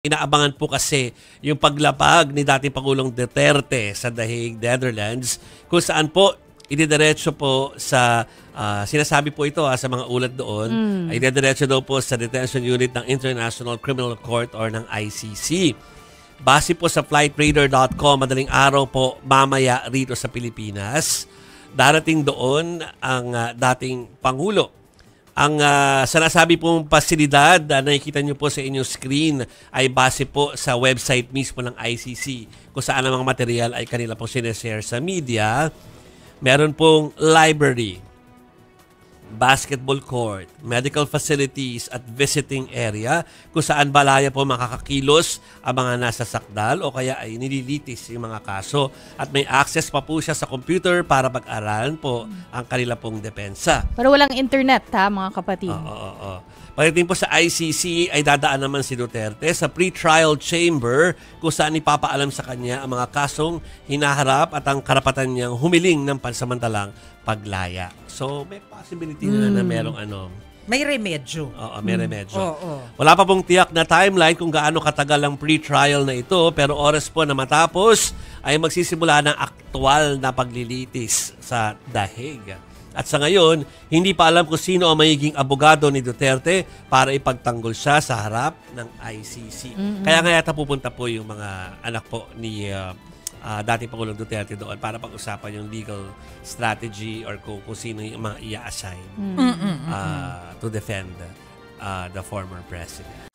Inaabangan po kasi yung paglapag ni dating Pangulong Duterte sa The Hague, Netherlands, kung saan po ididiretso po sa, sinasabi po ito sa mga ulat doon, ay ididiretso daw po sa detention unit ng International Criminal Court or ng ICC. Base po sa flightradar.com, madaling araw po mamaya rito sa Pilipinas, darating doon ang dating Pangulo. Ang sinasabi pong pasilidad na nakikita nyo po sa inyong screen ay base po sa website mismo ng ICC kung saan ang mga material ay kanila pong sineshare sa media. Meron pong library, basketball court, medical facilities at visiting area kung saan balaya po makakakilos ang mga nasa sakdal o kaya ay nililitis yung mga kaso at may access pa po siya sa computer para pag-aralan po ang kanila pong depensa. Pero walang internet mga kapatid. Oo. Pagdating po sa ICC ay dadaan naman si Duterte sa pre-trial chamber kung saan ipapaalam sa kanya ang mga kasong hinaharap at ang karapatan niyang humiling ng pansamantalang paglaya. So may possibility na merong may remedyo. Oo, may remedyo. Oo. Wala pa pong tiyak na timeline kung gaano katagal ang pre-trial na ito, pero oras po na matapos ay magsisimula ng aktual na paglilitis sa The Hague. At sa ngayon, hindi pa alam kung sino ang magiging abogado ni Duterte para ipagtanggol siya sa harap ng ICC. Kaya nga yata pupunta po yung mga anak po ni dating Pangulong Duterte doon para pag-usapan yung legal strategy or kung sino yung mga i-assign to defend the former president.